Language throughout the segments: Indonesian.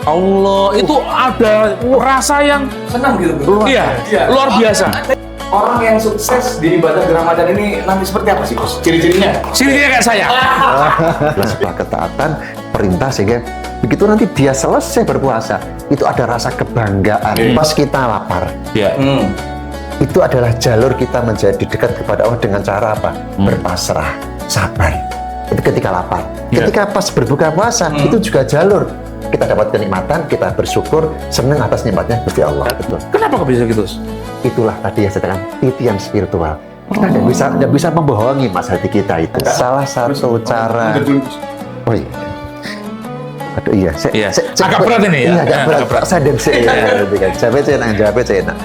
Allah, itu ada rasa yang Senang gitu, Bro. luar biasa. Orang yang sukses di ibadah di Ramadan ini nanti seperti apa sih, Bos? Ciri-cirinya? Ciri-cirinya kayak saya. Setelah ketaatan perintah sehingga begitu nanti dia selesai berpuasa itu ada rasa kebanggaan pas kita lapar. Ya. Itu adalah jalur kita menjadi dekat kepada Allah dengan cara apa? Berpasrah, sabar. Itu ketika lapar. Ketika pas berbuka puasa itu juga jalur kita dapat kenikmatan, kita bersyukur, senang atas nikmatnya Gusti Allah. Betul. Kenapa kok bisa gitu? Itulah tadi yang saya katakan titian spiritual. Kita tidak bisa membohongi mas hati kita itu. Salah satu cara. Oh iya. Aduh iya. Agak berat ini ya. Iya, agak berat. Saya dan saya. Jawab enak.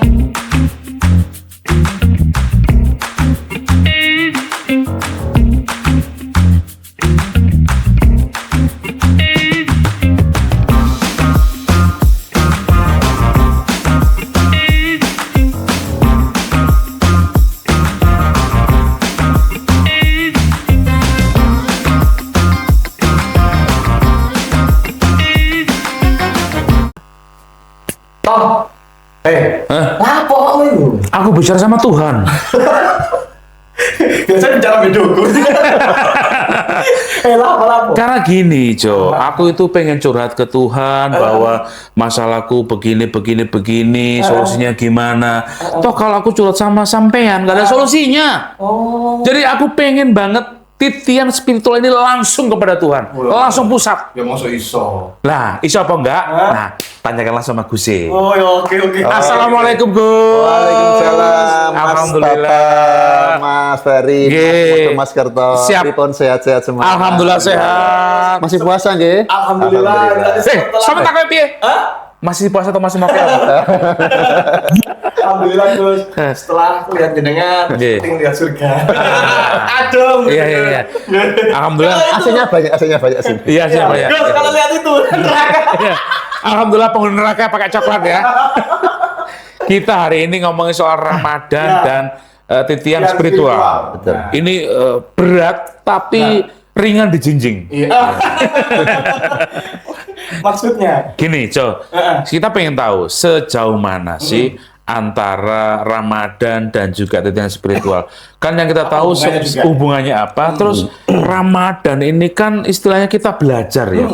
Tom, apa lu? Aku bicara sama Tuhan. Biasanya bicara bedoku. Lapo. Karena gini, Jo, aku itu pengen curhat ke Tuhan bahwa masalahku begini, solusinya gimana. Toh kalau aku curhat sama sampean, nggak ada solusinya. Jadi aku pengen banget titian spiritual ini langsung kepada Tuhan, langsung pusat. Ya masuk iso. Lah, iso apa enggak? Nah, tanyakanlah sama Gusi. Oh ya, oke. Assalamualaikum, Gus. Waalaikumsalam. Alhamdulillah. Mas Ferry, Mas Kerto. Siap. Pripun sehat-sehat semua. Alhamdulillah sehat. Masih puasa nggih? Alhamdulillah. Sama tak kayak piye? Masih puasa atau masih makan? Alhamdulillah, Gus. Setelah lihat jenengan, penting lihat surga. Adem. Iya. Alhamdulillah. AC-nya banyak sih. Iya, siapa ya? Gus, kalau lihat itu neraka. Iya. Alhamdulillah penghuni neraka pakai coklat ya. Kita hari ini ngomongin soal Ramadan dan titian spiritual. Betul. Ini berat tapi ringan dijinjing. Iya. Maksudnya? Gini, Jo, kita pengen tahu sejauh mana sih antara Ramadan dan juga titian spiritual. Kan yang kita tahu hubungannya apa, terus Ramadan ini kan istilahnya kita belajar ya.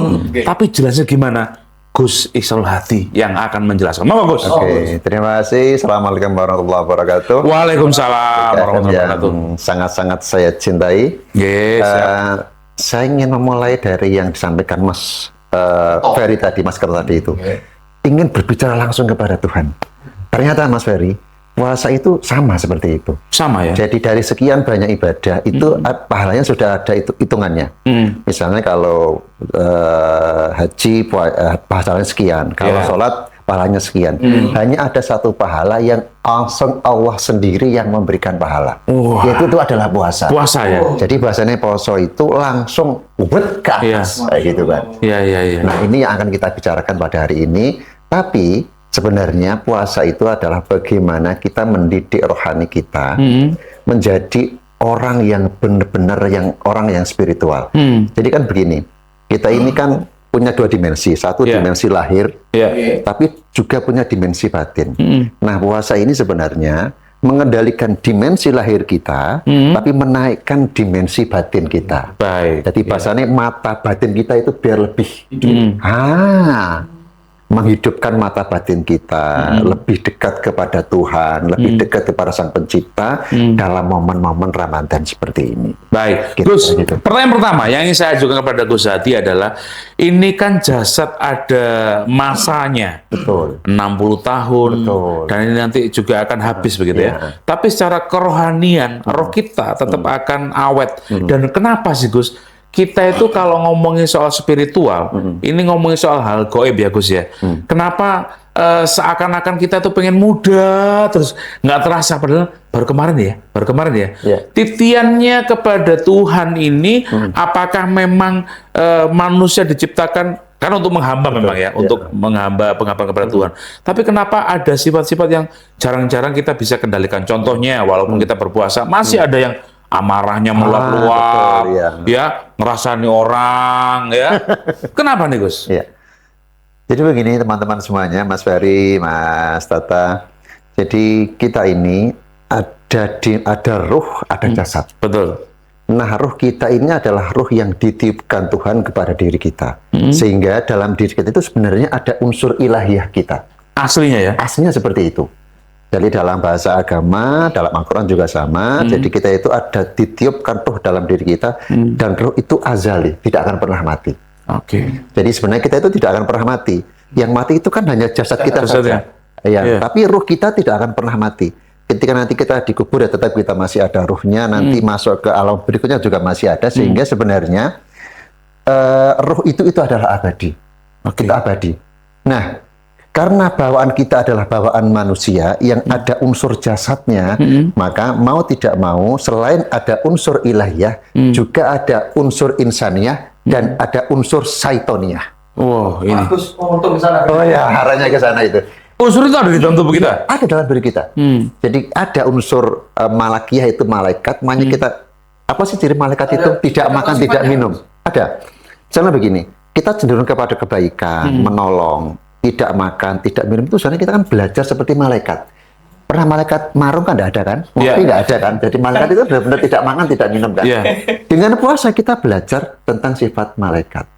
Tapi jelasnya gimana? Gus Ihsanul Hadi yang akan menjelaskan. Mau Gus? Oke, terima kasih. Assalamualaikum warahmatullahi wabarakatuh. Waalaikumsalam warahmatullahi wabarakatuh. Sangat-sangat saya cintai. Yes, saya ingin memulai dari yang disampaikan Mas Ferry tadi, Mas Kerto tadi itu. Ingin berbicara langsung kepada Tuhan. Ternyata Mas Ferry, puasa itu sama seperti itu. Sama ya? Jadi dari sekian banyak ibadah itu pahalanya sudah ada hitungannya. Misalnya kalau haji pahalanya sekian, kalau sholat pahalanya sekian. Hanya ada satu pahala yang langsung Allah sendiri yang memberikan pahala. Yaitu itu adalah puasa. Puasa ya? Jadi bahasanya poso itu langsung ubet ke atas. Kayak gitu kan. Iya. Nah ini yang akan kita bicarakan pada hari ini. Tapi sebenarnya puasa itu adalah bagaimana kita mendidik rohani kita menjadi orang yang benar-benar orang yang spiritual. Jadi kan begini, kita ini kan punya dua dimensi, satu dimensi lahir, tapi juga punya dimensi batin. Nah puasa ini sebenarnya mengendalikan dimensi lahir kita, tapi menaikkan dimensi batin kita. Baik. Jadi bahasanya mata batin kita itu biar lebih menghidupkan mata batin kita, lebih dekat kepada Tuhan, lebih dekat kepada Sang Pencipta dalam momen-momen Ramadan seperti ini. Baik, Gitu, Gus, gitu. pertanyaan pertama yang ingin saya ajukan kepada Gus Hadi adalah, ini kan jasad ada masanya. Betul. 60 tahun, Betul. dan ini nanti juga akan habis begitu ya. Tapi secara kerohanian, roh kita tetap akan awet. Dan kenapa sih Gus? Kita itu kalau ngomongin soal spiritual, ini ngomongin soal hal gaib ya Gus ya. Kenapa seakan-akan kita tuh pengen muda terus nggak terasa, padahal baru kemarin ya. Titiannya kepada Tuhan ini, apakah memang manusia diciptakan kan untuk menghamba memang ya, untuk menghamba pengabdian kepada Tuhan. Tapi kenapa ada sifat-sifat yang jarang-jarang kita bisa kendalikan? Contohnya, walaupun kita berpuasa, masih ada yang amarahnya meluap-luap, betul, ya ngerasani orang, ya. Kenapa nih Gus? Ya. Jadi begini teman-teman semuanya, Mas Ferry, Mas Tata. Jadi kita ini ada ruh, ada jasad. Betul. Nah, ruh kita ini adalah ruh yang ditiupkan Tuhan kepada diri kita. Sehingga dalam diri kita itu sebenarnya ada unsur ilahiyah kita. Aslinya ya? Aslinya seperti itu. Jadi dalam bahasa agama, dalam Al-Quran juga sama. Jadi kita itu ada ditiupkan ruh dalam diri kita. Dan ruh itu azali, tidak akan pernah mati. Oke. Jadi sebenarnya kita itu tidak akan pernah mati. Yang mati itu kan hanya jasad kita Jasadnya. saja. Ya, tapi ruh kita tidak akan pernah mati. Ketika nanti kita dikubur ya tetap kita masih ada ruhnya. Nanti masuk ke alam berikutnya juga masih ada. Sehingga sebenarnya ruh itu adalah abadi. Kita abadi. Nah, karena bawaan kita adalah bawaan manusia yang ada unsur jasadnya, maka mau tidak mau selain ada unsur ilahiyah, juga ada unsur insaniyah dan ada unsur syaitoniah. Wow, ini. Bagus, untuk ke sana. Oh ya, arahnya ke sana itu. Unsur itu ada di dalam tubuh kita? Ada dalam diri kita. Jadi ada unsur malakiyah itu malaikat, makanya kita, apa sih ciri malaikat itu? Tidak makan, tidak minum. Ada. Misalnya begini, kita cenderung kepada kebaikan, menolong, tidak makan, tidak minum, itu sebenarnya kita kan belajar seperti malaikat. Pernah malaikat marung kan tidak ada kan? Ngopi nggak ada kan? Jadi malaikat itu benar-benar tidak makan, tidak minum kan? Dengan puasa kita belajar tentang sifat malaikat.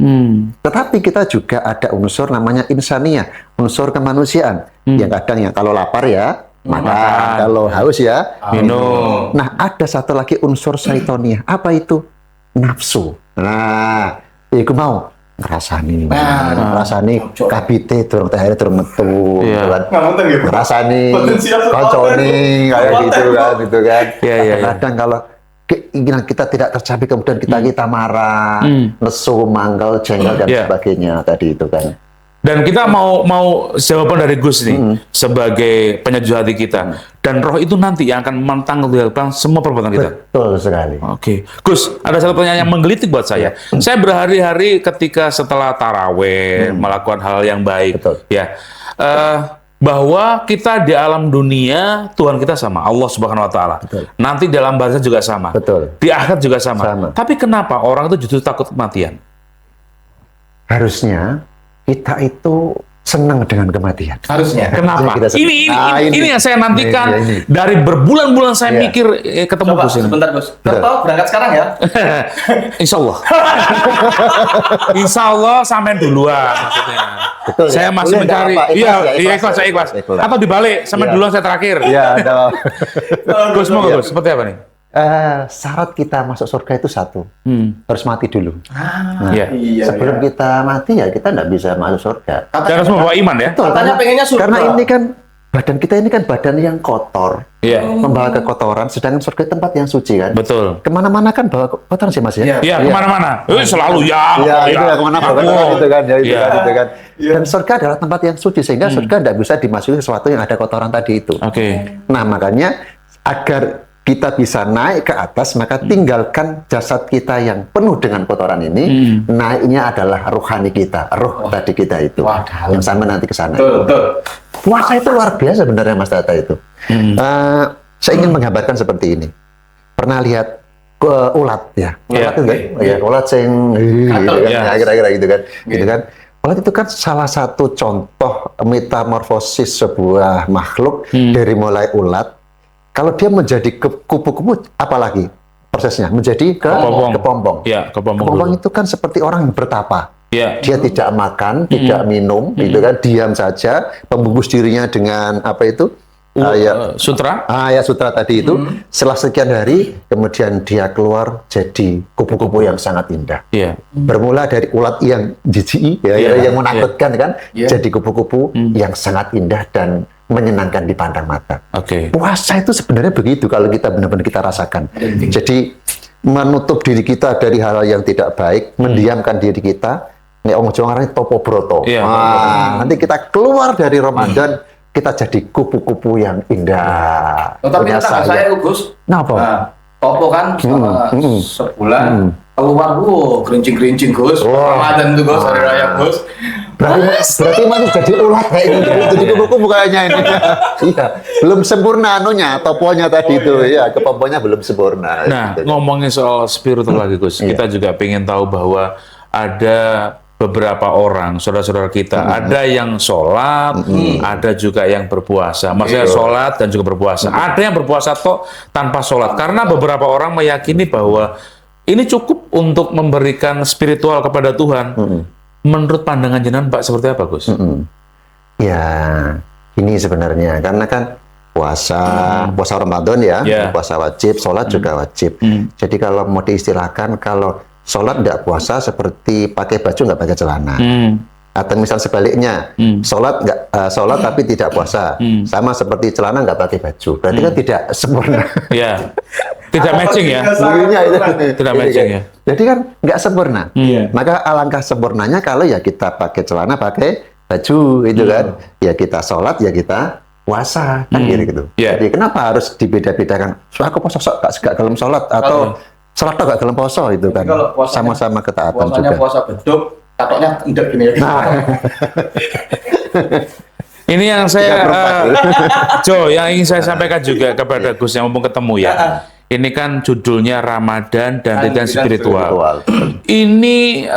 Tetapi kita juga ada unsur namanya insaniyah, unsur kemanusiaan. Yang kadang yang kalau lapar ya makan, kalau haus ya minum. Nah, ada satu lagi unsur syaitoniah. Apa itu? Nafsu. Nah, iku mau ngrasani kabite durung teh durung metu kan. Ngrasani koncone kayak gitu kan. Kadang kalau keinginan kita tidak tercapai kemudian kita marah, nesu, manggal, jengkel dan sebagainya tadi itu kan. Dan kita mau jawaban dari Gus nih sebagai penyejuk hati kita. Dan roh itu nanti yang akan mentanggungjawabkan semua perbuatan kita. Betul sekali. Oke, Gus, ada satu pertanyaan yang menggelitik buat saya. Saya berhari-hari ketika setelah taraweh melakukan hal yang baik, ya, bahwa kita di alam dunia Tuhan kita sama Allah Subhanahu Wa Taala. Nanti dalam bahasa juga sama. Di akhirat juga sama. Tapi kenapa orang itu justru takut kematian? Harusnya kita itu senang dengan kematian. Harusnya. Kenapa? Ini yang saya nantikan dari berbulan-bulan saya mikir ketemu Coba, Gus ini. sebentar Gus. Bertau berangkat sekarang ya. Insya Allah. Insya Allah sampai duluan maksudnya. Betul, saya ya? masih Boleh mencari. Iya, Ikhlas, saya ikhlas. Atau dibalik sampai duluan saya terakhir. Iya, ada. Gus, mau Gus, seperti apa nih? Syarat kita masuk surga itu satu, harus mati dulu. Nah, iya, sebelum kita mati ya kita nggak bisa masuk surga. Dan harus membawa iman ya? Betul, Katanya pengennya surga. karena ini kan badan kita ini kan badan yang kotor, membawa kekotoran, sedangkan surga tempat yang suci kan. Betul. Kemana-mana kan bawa kotoran sih Mas ya? Iya, kemana-mana. Selalu Iya, itu ya kemana-mana gitu kan, ya itu Iya. kan, itu kan. Dan surga adalah tempat yang suci sehingga surga tidak bisa dimasuki sesuatu yang ada kotoran tadi itu. Nah, makanya agar kita bisa naik ke atas, maka tinggalkan jasad kita yang penuh dengan kotoran ini. Naiknya adalah rohani kita, roh tadi kita itu. Yang sampai nanti ke sana. Betul. Puasa itu luar biasa sebenarnya Mas Tata itu. Saya ingin menggambarkan seperti ini. Pernah lihat ulat ya? Ulat itu kan? Ulat yang kira-kira gitu kan. Gitu kan. Ulat itu kan salah satu contoh metamorfosis sebuah makhluk dari mulai ulat. Kalau dia menjadi kupu-kupu, apalagi prosesnya menjadi kepompong. Kepompong itu kan seperti orang yang bertapa. Dia tidak makan, tidak minum, gitu kan, diam saja, membungkus dirinya dengan apa itu? Sutra. Sutra tadi itu. Setelah sekian hari, kemudian dia keluar jadi kupu-kupu yang sangat indah. Bermula dari ulat yang jijik, yang menakutkan kan, jadi kupu-kupu yang sangat indah dan menyenangkan dipandang mata. Puasa itu sebenarnya begitu kalau kita benar-benar kita rasakan. Jadi menutup diri kita dari hal yang tidak baik, mendiamkan diri kita. Nek wong Jawa ngarani topo broto. Nanti kita keluar dari Ramadan, kita jadi kupu-kupu yang indah. Tapi saya Gus. Kenapa? Topo kan selama sebulan keluar kerincing-kerincing Gus. Ramadan tuh Gus, hari raya Gus. Berarti masih jadi ulat kayak ini. Jadi kupu-kupu kayaknya ini. Iya, belum sempurna anunya, toponya tadi itu. Ya, kepomponya belum sempurna. Nah, ngomongin soal spiritual lagi Gus, kita juga pengen tahu bahwa ada beberapa orang, saudara-saudara kita, ada yang sholat, ada juga yang berpuasa. Maksudnya sholat dan juga berpuasa. Ada yang berpuasa tanpa sholat. Karena beberapa orang meyakini bahwa ini cukup untuk memberikan spiritual kepada Tuhan. Menurut pandangan jenengan, Pak, seperti apa, Gus? Ya, ini sebenarnya karena kan puasa Ramadan ya, puasa wajib, sholat juga wajib. Jadi kalau mau diistilahkan, kalau sholat tidak puasa seperti pakai baju nggak pakai celana. Atau misal sebaliknya, sholat tapi tidak puasa, sama seperti celana nggak pakai baju. Berarti kan tidak sempurna. Ya, tidak matching ya. Tidak matching ya. Jadi kan nggak sempurna. Maka alangkah sempurnanya kalau ya kita pakai celana, pakai baju, itu kan. Ya kita sholat, ya kita puasa, kan gitu. Jadi kenapa harus dibeda-bedakan? So, aku puasa gak gelem sholat, atau sholat gak gelem poso, itu kan sama-sama ketaatan juga. Puasa beduk, katoknya tidak gini ya. Ini yang saya, yang ingin saya sampaikan juga kepada Gus yang mumpung ketemu ya. Ini kan judulnya Ramadan dan Titian Spiritual. Ini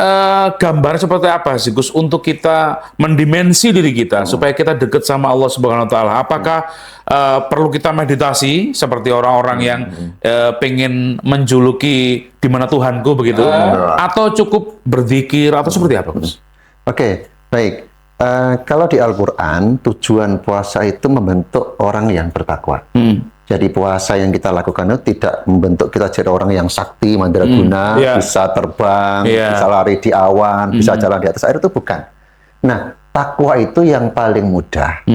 gambar seperti apa sih, Gus, untuk kita mendimensi diri kita supaya kita dekat sama Allah Subhanahu Wa Taala? Apakah perlu kita meditasi seperti orang-orang yang pengen menjuluki di mana Tuhanku begitu? Atau cukup berzikir atau seperti apa, Gus? Oke, baik. Kalau di Al-Quran, tujuan puasa itu membentuk orang yang bertakwa. Jadi puasa yang kita lakukan itu tidak membentuk kita jadi orang yang sakti, mandraguna, bisa terbang, bisa lari di awan, bisa jalan di atas air, itu bukan. Nah, takwa itu yang paling mudah.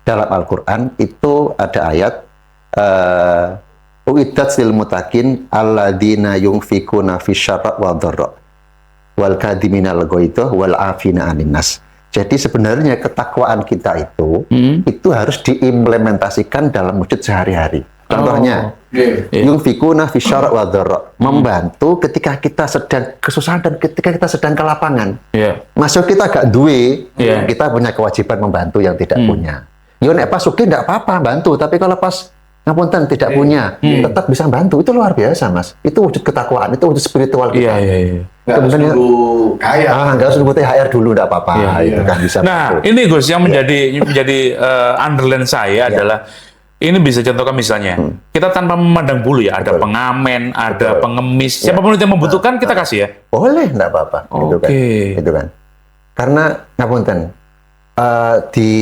Dalam Al-Quran itu ada ayat, uiddat lil mutakin alladzina yunfikuna fisyarra wa dharra wal kadhiminal ghaidha wal afina 'anil nas. Jadi sebenarnya ketakwaan kita itu harus diimplementasikan dalam wujud sehari-hari. Contohnya, yunfikuna fisyarra wa dharra, membantu ketika kita sedang kesusahan dan ketika kita sedang ke lapangan. Masuk kita gak duwe, kita punya kewajiban membantu yang tidak punya. Yo nek pas sugih ndak apa-apa bantu, tapi kalau pas ngapunten tidak punya, tetap bisa bantu. Itu luar biasa, Mas. Itu wujud ketakwaan, itu wujud spiritual kita. Nggak harus nunggu kaya. Nggak harus nunggu THR dulu, nggak apa-apa. Itu kan bisa. Nah, ini Gus yang menjadi underline saya adalah ini bisa contohkan misalnya kita tanpa memandang bulu ya, ada pengamen, ada pengemis, siapapun itu yang membutuhkan kita kasih ya. Boleh, nggak apa-apa. Itu kan. Karena ngapunten,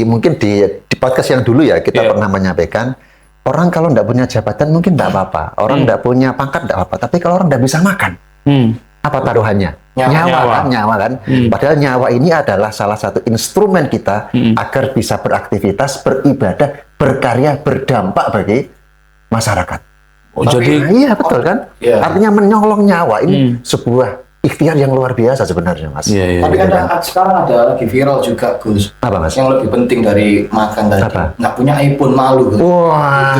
mungkin di podcast yang dulu ya kita pernah menyampaikan, orang kalau nggak punya jabatan mungkin nggak apa-apa, orang nggak punya pangkat nggak apa-apa, tapi kalau orang nggak bisa makan, apa taruhannya? Nyawa kan? Padahal nyawa ini adalah salah satu instrumen kita agar bisa beraktivitas, beribadah, berkarya, berdampak bagi masyarakat. Jadi iya betul kan? Artinya menyolong nyawa ini sebuah ikhtiar yang luar biasa sebenarnya, Mas. Tapi kan sekarang ada lagi viral juga, Gus. Apa, Mas? Yang lebih penting dari makan tadi. Nggak punya iPhone, malu. Gus. Wah,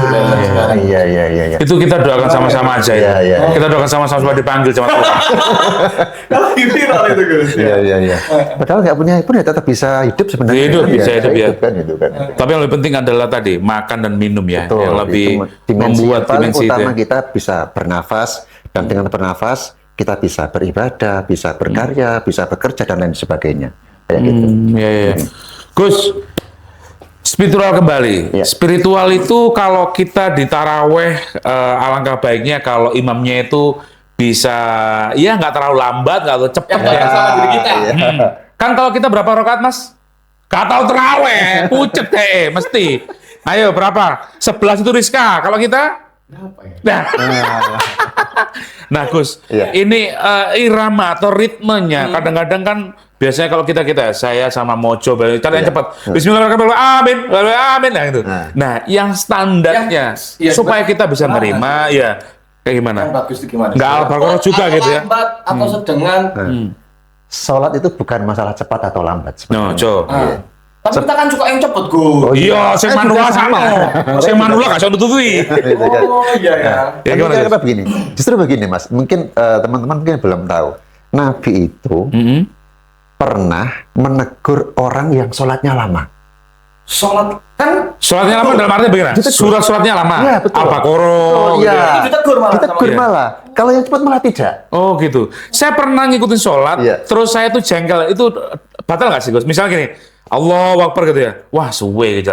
iya. Itu kita doakan sama-sama aja ya. Kita doakan sama-sama supaya dipanggil sama Tuhan. Lagi viral itu, Gus. Iya. Padahal nggak punya iPhone ya tetap bisa hidup sebenarnya. Bisa hidup ya. Itu kan. Tapi yang lebih penting adalah tadi makan dan minum ya. Betul, yang lebih membuat paling dimensi utama itu. kita bisa bernafas, dan dengan bernafas kita bisa beribadah, bisa berkarya, bisa bekerja dan lain sebagainya. Kayak gitu. Gus, spiritual kembali. Spiritual itu kalau kita di taraweh, alangkah baiknya kalau imamnya itu bisa, ya nggak terlalu lambat, nggak terlalu cepat. Sama diri kita. Kan kalau kita berapa rakaat, Mas? Gak tahu teraweh, pucet deh, mesti. Ayo berapa? 11 itu Rizka. Kalau kita? Nah, Gus, ini irama atau ritmenya kadang-kadang kan biasanya kalau kita saya sama Mojo kalian cepat. Bismillahirrahmanirrahim. Amin. Nah, gitu. Nah, yang standarnya supaya kita bisa nerima ya kayak gimana? Bagus itu gimana? Nggak al-baqarah juga gitu ya. Lambat atau sedengan. Sholat itu bukan masalah cepat atau lambat sebenarnya. Tapi kita kan suka yang cepet, Gus. Iya, saya manual sama. Saya manual nggak usah nututi. Iya. Kenapa begini? Justru begini, Mas. Mungkin teman-teman mungkin belum tahu. Nabi itu pernah menegur orang yang sholatnya lama. Sholat kan Sholatnya lama dalam arti bagaimana? Surat-suratnya lama. Iya, betul. Al-Baqarah. Iya. Itu ditegur malah. Ditegur malah. Kalau yang cepat malah tidak. Oh gitu. Saya pernah ngikutin sholat, Iya. terus saya tuh jengkel. Itu batal nggak sih Gus? Misalnya gini, Allahu Akbar gitu ya. Wah suwe gitu.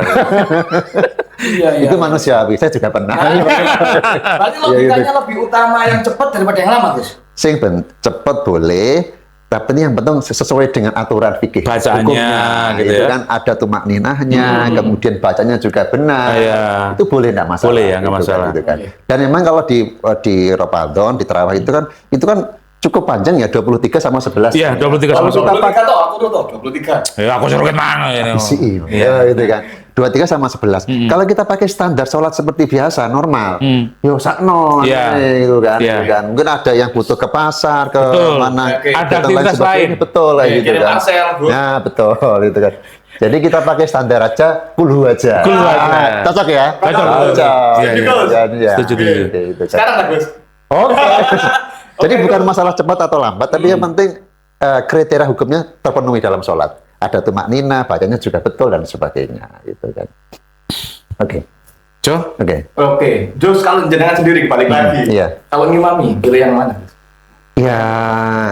Iya. Itu manusiawi. Saya juga pernah. Berarti logikanya lebih utama yang cepat daripada yang lama, Gus. Sing cepat boleh, tapi ini yang penting sesuai dengan aturan fikih Bacaannya, hukumnya, gitu itu ya. kan ada tumak ninahnya, kemudian bacanya juga benar, Iya. itu boleh nggak masalah. Boleh ya, nggak gitu masalah. Kan, gitu kan. Dan memang kalau di Ramadan, di tarawih itu kan cukup panjang ya 23 sama 11. Iya, 23 Kalau sama kita 23 toh, aku tuh 23. Ya aku suruh mana ya. isi, Iya. ya, gitu kan. 23 sama 11. Kalau kita pakai standar sholat seperti biasa, normal, yo sakno, Iya. gitu kan, Iya. gitu kan. Mungkin ada yang butuh ke pasar, ke Betul. mana, Oke. Ada kegiatan aktivitas sebagainya. lain. Betul, kayak gitu kirim kan. parcel, bro. Ya, betul, gitu kan. Jadi kita pakai standar aja, kulhu aja. Kulhu aja. Cocok ya? Cocok. Cocok. Iya, iya. Iya. Setuju, setuju. Gitu kan. Sekarang lah, Gus. Oke. Jadi bukan masalah cepat atau lambat, tapi yang penting kriteria hukumnya terpenuhi dalam sholat. Ada tumak nina, bacanya juga betul dan sebagainya, gitu kan. Oke. Jo? Oke. Oke, Jus kalau jenengan sendiri balik lagi. Iya. Kalau ngimami, pilih yang mana? Ya,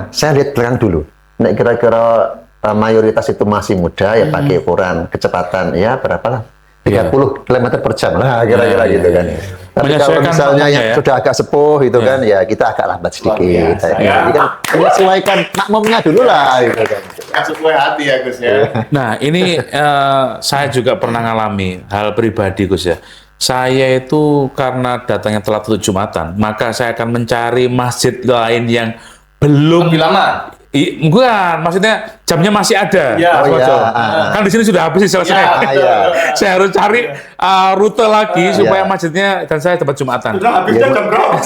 saya lihat belakang dulu. Nek kira-kira mayoritas itu masih muda, ya pakai ukuran kecepatan, ya berapa lah? 30 km per jam lah, kira-kira Iya, gitu iya, kan. iya. Tapi kalau Menyesuaikan misalnya makmumnya yang ya. sudah agak sepuh gitu Iya. kan, ya kita agak lambat sedikit. Luar biasa, ya. Jadi kan menyesuaikan makmumnya dulu lah, gitu kan. Sesuai hati ya, Gus ya. Nah, ini saya juga pernah ngalami hal pribadi, Gus ya. Saya itu karena datangnya telat untuk Jumatan, maka saya akan mencari masjid lain yang belum Lebih lama. Bukan, maksudnya jamnya masih ada. Iya. Mas Oh, Wajo. iya. Kan di sini sudah habis selesai. Iya, iya. Saya harus cari rute lagi supaya Iya. masjidnya dan saya dapat Jumatan. Udah habisnya jam berapa?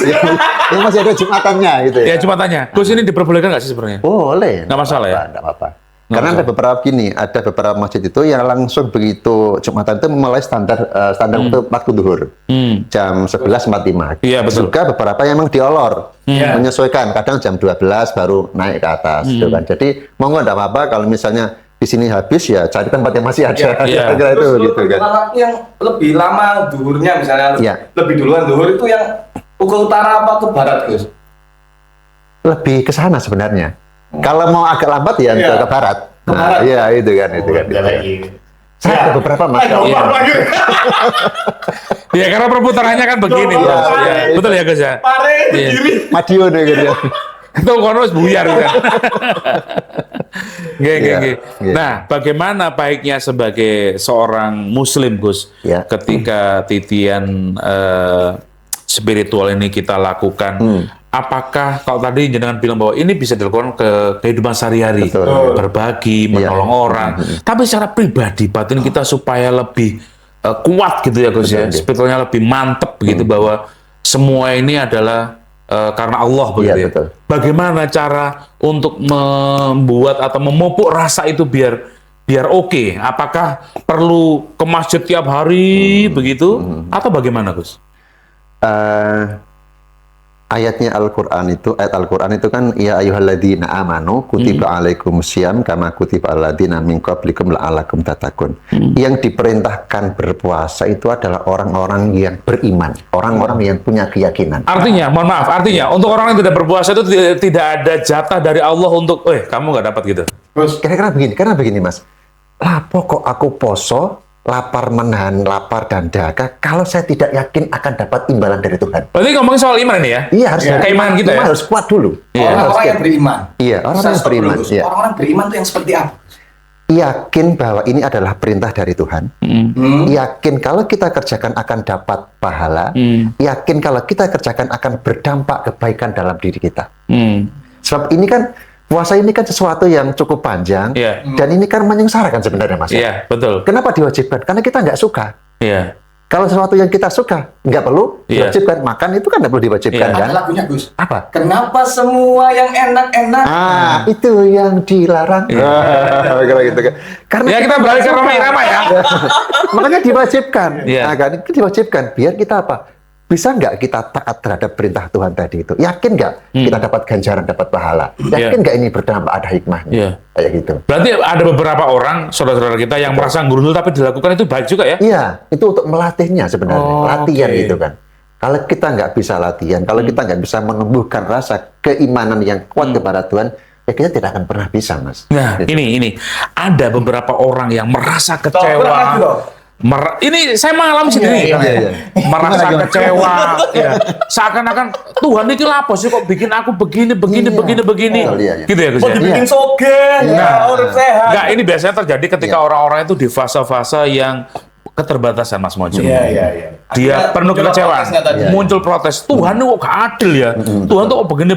Ini masih ada Jumatannya gitu ya. Ya Jumatannya. Gus ini diperbolehkan nggak sih sebenarnya? Boleh. Nggak masalah ya? Nggak apa-apa. Karena ada beberapa masjid itu yang langsung begitu Jumatan itu mulai standar untuk waktu duhur. Jam 11.45. Iya, betul. Juga beberapa yang memang diolor. Menyesuaikan. Kadang jam 12 baru naik ke atas. Gitu kan. Jadi monggo nggak apa-apa kalau misalnya di sini habis ya cari tempat yang masih ada. Iya. Kira-kira itu gitu kan. Waktu yang lebih lama duhurnya misalnya Iya. lebih duluan duhur itu yang ke utara apa ke barat, Gus? Lebih ke sana sebenarnya. Kalau mau agak lambat ya Iya. ke barat. Ke Nah, barat. iya itu kan. Itu kan. Saya ada beberapa mas. Iya. Ya karena perputarannya kan begini, Betul, Gus. Pak. Ya, betul ya, Gus ya. Pare Iya. kiri. Madiun ya gitu ya. Itu kono wis buyar gitu. Nggih, nggih, Iya, nggih. iya. Nah, bagaimana baiknya sebagai seorang muslim, Gus, Iya. ketika titian spiritual ini kita lakukan? Apakah kalau tadi jenengan bilang bahwa ini bisa dilakukan ke kehidupan sehari-hari, Betul. berbagi, Iya. menolong orang, tapi secara pribadi batin kita supaya lebih kuat gitu ya, Gus ya, Betul, spiritualnya lebih mantep begitu bahwa semua ini adalah karena Allah begitu Iya, ya. betul. Bagaimana cara untuk membuat atau memupuk rasa itu biar oke? Apakah perlu ke masjid tiap hari begitu atau bagaimana, Gus? Ayat Al-Quran itu kan ya ayyuhalladzina amanu kutiba alaikumusiyam kama kutiba alladzina min qablikum la'allakum tattaqun. Yang diperintahkan berpuasa itu adalah orang-orang yang beriman, orang-orang yang punya keyakinan. Artinya, mohon maaf, artinya untuk orang yang tidak berpuasa itu tidak ada jatah dari Allah untuk, kamu nggak dapat gitu. Gus, Kira-kira begini, karena begini Mas. Lapo kok aku poso, lapar menahan lapar dan dahaga kalau saya tidak yakin akan dapat imbalan dari Tuhan. Berarti ngomongin soal iman ini ya? Iya, harus keimanan kita ya? harus kuat dulu. Iya. Harus orang-orang yang yakin. beriman. Iya, orang-orang yang beriman. Iya. Orang-orang beriman itu yang seperti apa? Yakin bahwa ini adalah perintah dari Tuhan. Yakin kalau kita kerjakan akan dapat pahala. Yakin kalau kita kerjakan akan berdampak kebaikan dalam diri kita. Sebab ini kan puasa ini kan sesuatu yang cukup panjang Iya. dan ini kan menyengsarakan sebenarnya Mas. Iya, betul. Kenapa diwajibkan? Karena kita nggak suka. Iya. Kalau sesuatu yang kita suka nggak perlu Iya. diwajibkan. Makan itu kan nggak perlu diwajibkan Iya. kan? Ada lagunya, Gus. Apa? Kenapa semua yang enak-enak? Itu yang dilarang. Kalau gitu kan. Karena Ya kita balik ke nggak Roma suka. Irama ya. Makanya diwajibkan. Iya. Nah, kan itu diwajibkan biar kita apa? bisa nggak kita taat terhadap perintah Tuhan tadi itu? Yakin nggak kita dapat ganjaran, dapat pahala? Yakin nggak ini berdampak, ada hikmahnya? Kayak gitu. Berarti ada beberapa orang, saudara-saudara kita yang merasa gurundul tapi dilakukan itu baik juga ya? Iya, itu untuk melatihnya sebenarnya, latihan gitu kan. Kalau kita nggak bisa latihan, kalau kita nggak bisa menumbuhkan rasa keimanan yang kuat kepada Tuhan, ya kita tidak akan pernah bisa, Mas. Nah, Gitu. ini ada beberapa orang yang merasa kecewa. Ini saya mengalami sendiri, merasa kecewa, ya. Seakan-akan Tuhan ini apa sih kok bikin aku begini, gitu ya Gus. Mau dibikin soge, orang sehat. Enggak, ini biasanya terjadi ketika orang-orang itu di fase-fase yang keterbatasan, Mas Mojo. Iya. Dia penuh kekecewaan, muncul protes. Tuhan kok gak adil ya? Tuhan tuh kok begini.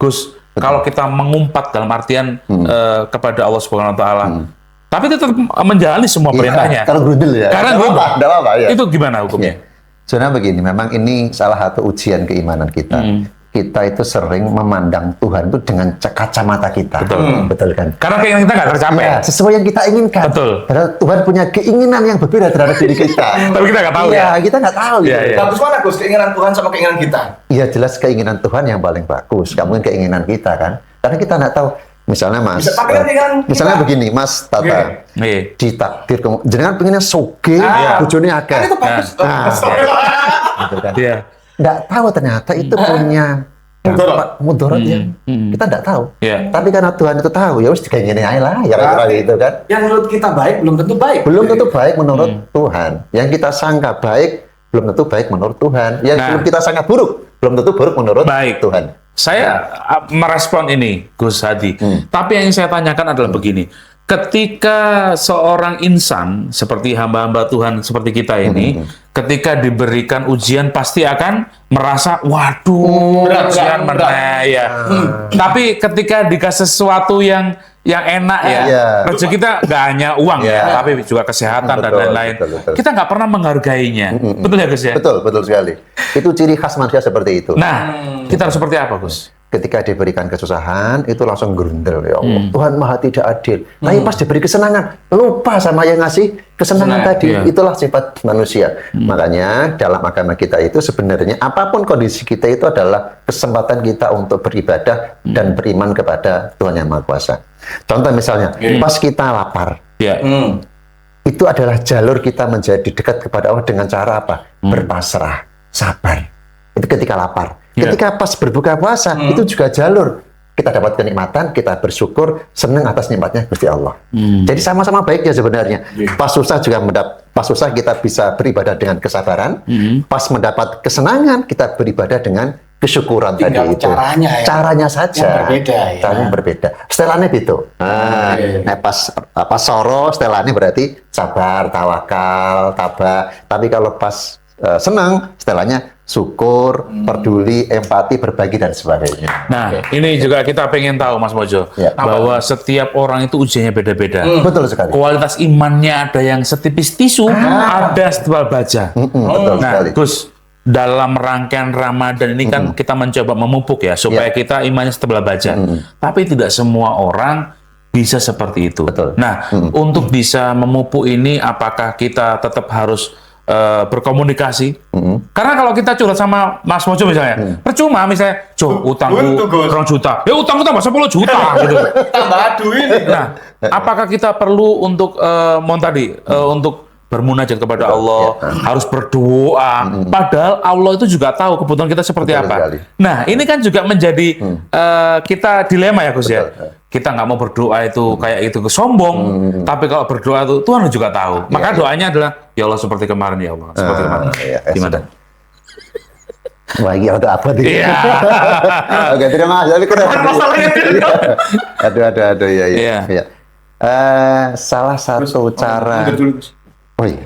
Gus, kalau kita mengumpat dalam artian kepada Allah Subhanahu Wa Taala, tapi tetap menjalani semua perintahnya. Kalau gerundel ya. Karena gerundel. Ya. Itu gimana hukumnya? Sebenarnya begini, memang ini salah satu ujian keimanan kita. Kita itu sering memandang Tuhan itu dengan kacamata kita. Betul kan? Karena keinginan kita nggak tercapai. Ya, sesuai yang kita inginkan. Betul. Padahal Tuhan punya keinginan yang berbeda terhadap diri kita. Tapi kita nggak tahu ya. Kita nggak tahu. Gitu. Bagus mana Gus keinginan Tuhan sama keinginan kita? Iya jelas keinginan Tuhan yang paling bagus. Nggak mungkin keinginan kita kan? Karena kita nggak tahu. Misalnya Mas, misalnya begini Mas Tata, ditakdir jenengan pengennya soge, bojone akeh. Itu bagus. Gitu kan. Nggak tahu ternyata itu punya mudarat yang kita nggak tahu. Tapi karena Tuhan itu tahu, ya wis digini aja lah, ya gitu kan. Yang menurut kita baik belum tentu baik. Belum tentu baik menurut Tuhan. Yang kita sangka baik belum tentu baik menurut Tuhan. Yang belum kita sangka buruk belum tentu buruk menurut Tuhan. Saya merespon ini, Gus Hadi. Tapi yang saya tanyakan adalah begini. Ketika seorang insan seperti hamba-hamba Tuhan seperti kita ini, ketika diberikan ujian pasti akan merasa, waduh, ujian mana ya. Tapi ketika dikasih sesuatu yang enak rezeki kita nggak hanya uang tapi juga kesehatan dan lain-lain. Kita nggak pernah menghargainya. Betul ya Gus ya? Betul sekali. Itu ciri khas manusia seperti itu. Nah, kita harus seperti apa Gus? Ketika diberikan kesusahan, itu langsung gerundel. Ya Allah, Tuhan Maha tidak adil. Tapi pas diberi kesenangan, lupa sama yang ngasih kesenangan tadi. Itulah sifat manusia. Makanya dalam agama kita itu sebenarnya apapun kondisi kita itu adalah kesempatan kita untuk beribadah dan beriman kepada Tuhan Yang Maha Kuasa. Contoh misalnya, pas kita lapar, itu adalah jalur kita menjadi dekat kepada Allah dengan cara apa? Berpasrah, sabar. Itu ketika lapar. Ketika pas berbuka puasa, itu juga jalur. Kita dapat kenikmatan, kita bersyukur, senang atas nikmatnya Gusti Allah. Jadi sama-sama baiknya sebenarnya. Pas susah juga pas susah kita bisa beribadah dengan kesabaran. Pas mendapat kesenangan, kita beribadah dengan kesyukuran tadi itu. Caranya saja. Caranya berbeda. Setelannya gitu. Nah, pas soro, setelannya berarti sabar, tawakal, tabah. Tapi kalau pas senang, setelahnya syukur, peduli, empati, berbagi dan sebagainya. Nah, ini juga kita pengen tahu Mas Mojo, bahwa setiap orang itu ujiannya beda-beda. Betul sekali. Kualitas imannya ada yang setipis tisu, ada setebal baja. Betul sekali. Gus, dalam rangkaian Ramadan ini kan kita mencoba memupuk ya supaya kita imannya setebal baja. Tapi tidak semua orang bisa seperti itu. Betul. Nah, untuk bisa memupuk ini, apakah kita tetap harus berkomunikasi? Karena kalau kita curhat sama Mas Mojo misalnya, percuma misalnya, utangku 2 juta, ya utangku tambah 10 juta gitu. Tambah adu ini. Nah, apakah kita perlu untuk untuk bermunajat kepada Allah, harus berdoa, padahal Allah itu juga tahu kebutuhan kita seperti apa. Sekali. Nah, ini kan juga menjadi kita dilema ya Gus ya. Kita nggak mau berdoa itu kayak itu sombong, tapi kalau berdoa itu Tuhan juga tahu. Maka doanya adalah, ya Allah seperti kemarin ya Allah, seperti kemarin. Gimana? Wah, iya udah apa nih? Oke, terima kasih. Tapi aduh, ya. Salah satu cara. Oh iya.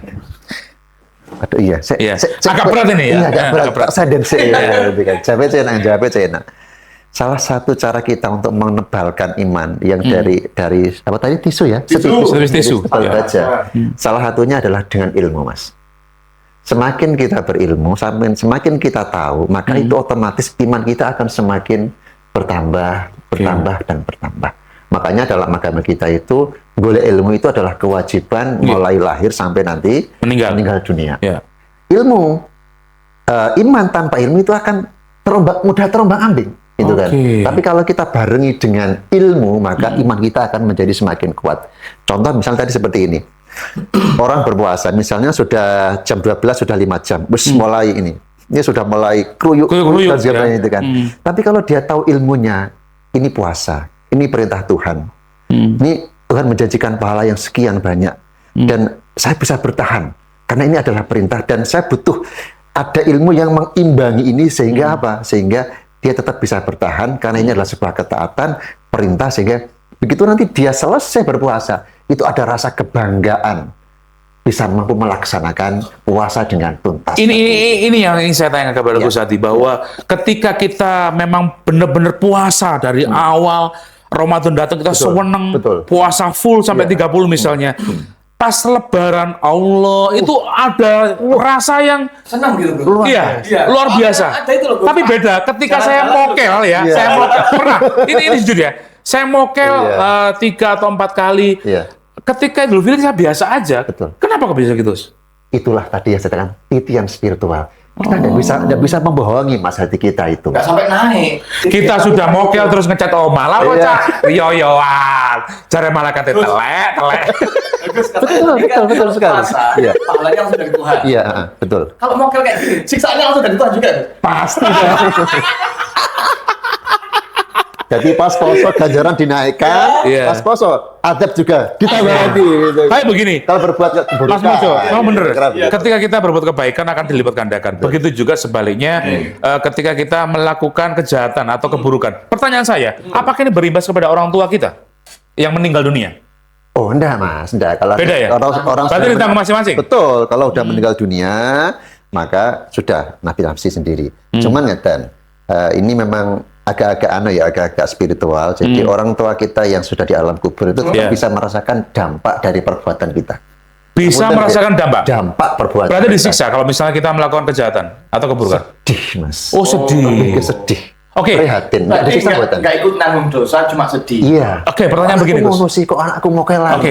Aduh iya. Agak berat ini ya. Iya, agak berat. Saya dan jawab saya. Salah satu cara kita untuk menebalkan iman yang dari apa tadi tisu ya? Tisu. Baca. Salah satunya adalah dengan ilmu, Mas. Semakin kita berilmu, semakin kita tahu, maka itu otomatis iman kita akan semakin bertambah dan bertambah. Makanya dalam agama kita itu boleh ilmu itu adalah kewajiban mulai lahir sampai nanti meninggal dunia. Ilmu iman tanpa ilmu itu akan mudah terombang-ambing, gitu kan. Tapi kalau kita barengi dengan ilmu, maka iman kita akan menjadi semakin kuat. Contoh misalnya tadi seperti ini. Orang berpuasa, misalnya sudah jam 12, sudah 5 jam, mulai ini sudah mulai kruyuk dan sebagainya itu kan. Tapi kalau dia tahu ilmunya, ini puasa, ini perintah Tuhan. Ini Tuhan menjanjikan pahala yang sekian banyak. Dan saya bisa bertahan, karena ini adalah perintah, dan saya butuh ada ilmu yang mengimbangi ini, sehingga apa? Sehingga dia tetap bisa bertahan, karena ini adalah sebuah ketaatan, perintah, sehingga begitu nanti dia selesai berpuasa, itu ada rasa kebanggaan bisa mampu melaksanakan puasa dengan tuntas. Ini yang ingin saya tanya kepada Gus Hadi, bahwa ketika kita memang benar-benar puasa dari awal Ramadan datang, kita seneng puasa full sampai 30 misalnya. Pas Lebaran Allah itu ada rasa yang senang gitu bro. Iya, luar biasa. Tapi beda ketika saya mokel ya, saya mokel pernah. Ini jujur ya, saya mokel 3 atau 4 kali. Ketika Idul Fitri saya biasa aja. Kenapa kok bisa gitu? Itulah tadi yang saya katakan, titian spiritual. Kita nggak bisa membohongi mas hati kita itu. Nggak sampai naik. Kita sudah mokel terus ngecat malah cak yoyoan. Cara malaikat telek. Betul sekali. Iya. Pahalanya langsung dari Tuhan. Iya, betul. Kalau mokel kayak gini, siksaannya langsung dari Tuhan juga. Pasti. Jadi pas poso ganjaran dinaikkan, pas poso adab juga ditambah lagi. Gitu. Kayak begini. Kalau berbuat keburukan, Mas Mojo, bener. Ketika kita berbuat kebaikan akan dilipat gandakan. Begitu juga sebaliknya, ketika kita melakukan kejahatan atau keburukan. Pertanyaan saya, apakah ini berimbas kepada orang tua kita yang meninggal dunia? Oh, enggak mas, enggak. Kalau beda ya? Orang berarti ditanggung masing-masing? Betul, kalau udah meninggal dunia, maka sudah nafsi sendiri. Cuman ngeten, ini memang agak-agak spiritual. Jadi orang tua kita yang sudah di alam kubur itu tetap bisa merasakan dampak dari perbuatan kita. Bisa merasakan dampak? Dampak perbuatan. Berarti disiksa kalau misalnya kita melakukan kejahatan atau keburukan? Sedih, mas. Oh, sedih. Sedih. Oke. Prihatin. Nggak ikut nanggung dosa, cuma sedih. Iya. Oke, pertanyaan begini, Gus. Kok anakku mau kelar?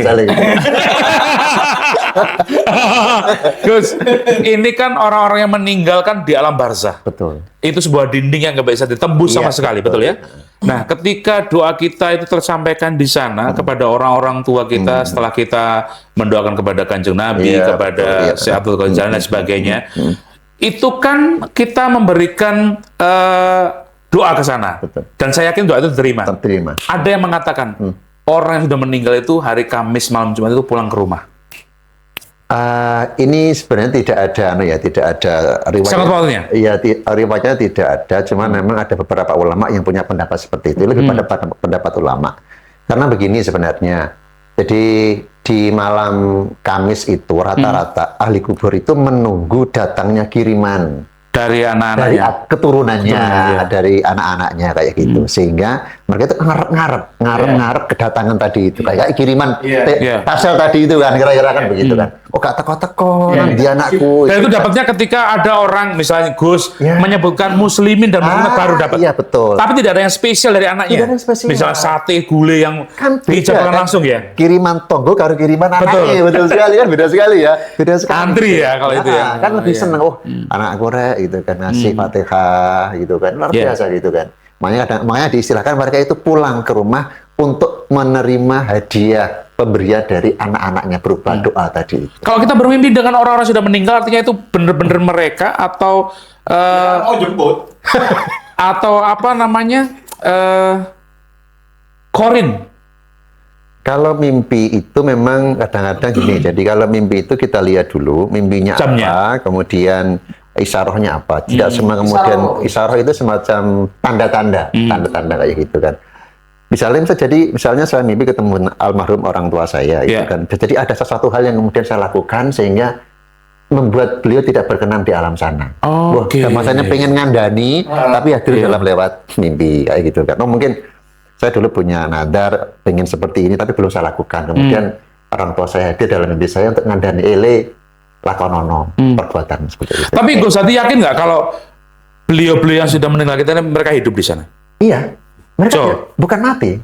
Gus, ini kan orang-orang yang meninggalkan di alam barzah. Betul. Itu sebuah dinding yang nggak bisa ditembus sama sekali, betul ya? Nah, ketika doa kita itu tersampaikan di sana kepada orang-orang tua kita setelah kita mendoakan kepada Kanjeng Nabi, kepada Syekh Abdul Qadir dan sebagainya, itu kan kita memberikan doa ke sana. Dan saya yakin doa itu diterima. Ada yang mengatakan orang yang sudah meninggal itu hari Kamis malam Jumat itu pulang ke rumah. Ini sebenarnya tidak ada riwayatnya. Iya, riwayatnya tidak ada, cuma memang ada beberapa ulama yang punya pendapat seperti itu, lebih pada pendapat ulama. Karena begini sebenarnya, jadi di malam Kamis itu rata-rata ahli kubur itu menunggu datangnya kiriman dari anak-anaknya, dari keturunannya, dari anak-anaknya kayak gitu, sehingga mereka itu ngarep kedatangan tadi itu kayak kiriman parcel tadi itu kan, kira-kira kan begitu kan. Oh, gak teko-teko dia anakku. Dan itu dapatnya ketika ada orang misalnya Gus menyebutkan muslimin dan muslimat baru dapat. Iya, betul. Tapi tidak ada yang spesial dari anaknya. Tidak ada yang spesial. Misalnya sate gulai yang kan diucapkan langsung ya. Kiriman tonggo karo kiriman anaknya, betul sekali kan, beda sekali ya. Beda sekali. Antri ya kalau itu ya. Kan lebih seneng, anak aku rek gitu kan, ngasih Fatihah gitu kan, luar biasa gitu kan. Makanya diistilahkan mereka itu pulang ke rumah untuk menerima hadiah pemberian dari anak-anaknya berupa doa tadi. Kalau kita bermimpi dengan orang-orang sudah meninggal, artinya itu benar-benar mereka atau mau jemput atau apa namanya korin. Kalau mimpi itu memang kadang-kadang gini. Jadi kalau mimpi itu kita lihat dulu mimpinya apa, kemudian isyarahnya apa. Tidak semua kemudian isyarah itu semacam tanda-tanda kayak gitu kan. Misalnya saya mimpi ketemu almarhum orang tua saya, gitu kan. Jadi ada sesuatu hal yang kemudian saya lakukan sehingga membuat beliau tidak berkenan di alam sana. Maksudnya pengen ngandani, tapi hadir dalam lewat mimpi kayak gitu kan. Mungkin saya dulu punya nadar pengen seperti ini, tapi belum saya lakukan. Kemudian orang tua saya hadir dalam mimpi saya untuk ngandani lakonono perbuatan seperti itu. Tapi Gus Hadi yakin nggak kalau beliau-beliau yang sudah meninggal kita mereka hidup di sana? Iya. Mereka bukan mati,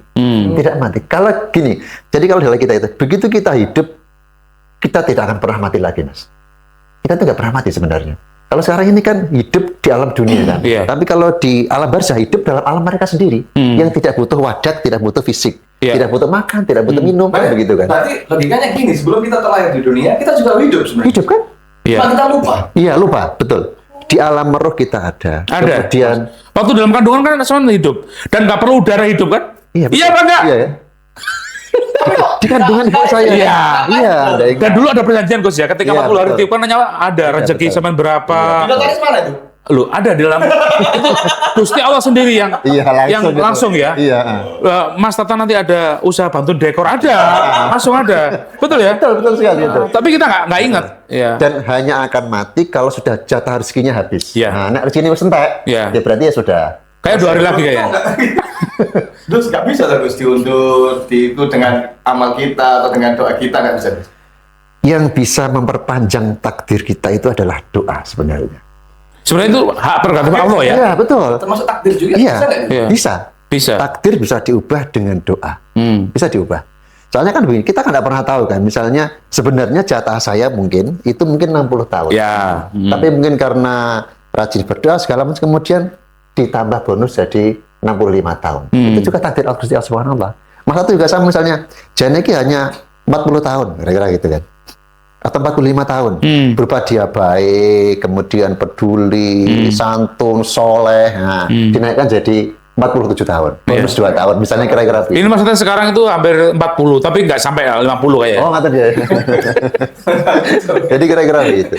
tidak mati. Kalau gini, jadi kalau dalam kita itu, begitu kita hidup, kita tidak akan pernah mati lagi, mas. Kita tuh nggak pernah mati sebenarnya. Kalau sekarang ini kan hidup di alam dunia kan. Iya. Tapi kalau di alam barzah hidup dalam alam mereka sendiri yang tidak butuh wadat, tidak butuh fisik, Iya. tidak butuh makan, tidak butuh minum, kan begitu kan. Berarti logikanya gini, sebelum kita terlahir di dunia, kita juga hidup sebenarnya. Hidup kan? Iya. Cuma kita lupa. Iya, lupa, betul. Di alam roh kita ada. Ada. Kemudian Waktu dalam kandungan kan semuanya hidup dan nggak perlu udara hidup kan? Iya, Iya apa enggak? Iya ya. Di kandungan ibu saya. Iya. Iya. ada yang- Dan dulu ada perjanjian Gus ya, ketika Iya, 40 hari betul. tiup kan ada rezeki betul. sampai berapa. Di notaris mana itu? Loh, ada di dalam itu Gusti Allah sendiri yang Iya, langsung yang gitu. langsung ya. Iya. Mas Tata nanti ada usaha bantu dekor ada, langsung ada. Betul ya? Betul sekali itu. Tapi kita nggak ingat. Ya. Dan hanya akan mati kalau sudah jatah rezekinya habis. Iya. Nah, nek rezekinya wis entek, Iya. ya berarti ya sudah. Kayak 2 hari lagi kayaknya. Terus nggak bisa lah Gus diundur, itu dengan amal kita atau dengan doa kita nggak bisa. Yang bisa memperpanjang takdir kita itu adalah doa sebenarnya. Sebenarnya itu hak prerogatif Allah ya. Iya, betul. Termasuk takdir juga. Iya, Bisa nggak? Iya. bisa. Bisa. Takdir bisa diubah dengan doa. Bisa diubah. Soalnya kan begini, kita kan nggak pernah tahu kan. Misalnya sebenarnya jatah saya mungkin 60 tahun. Ya. Tapi mungkin karena rajin berdoa segala macam kemudian ditambah bonus jadi 65 tahun. Itu juga takdir Allah Subhanahu wa taala. Masa itu juga sama misalnya Janeki hanya 40 tahun, kira-kira gitu kan. Atau 45 tahun. Berupa dia baik, kemudian peduli, santun, soleh. Nah, dinaikkan jadi 47 tahun. Bonus 2 tahun. Misalnya kira-kira begitu. Ini maksudnya sekarang itu hampir 40, tapi nggak sampai 50 kayaknya. Oh, nggak dia. Jadi kira-kira begitu.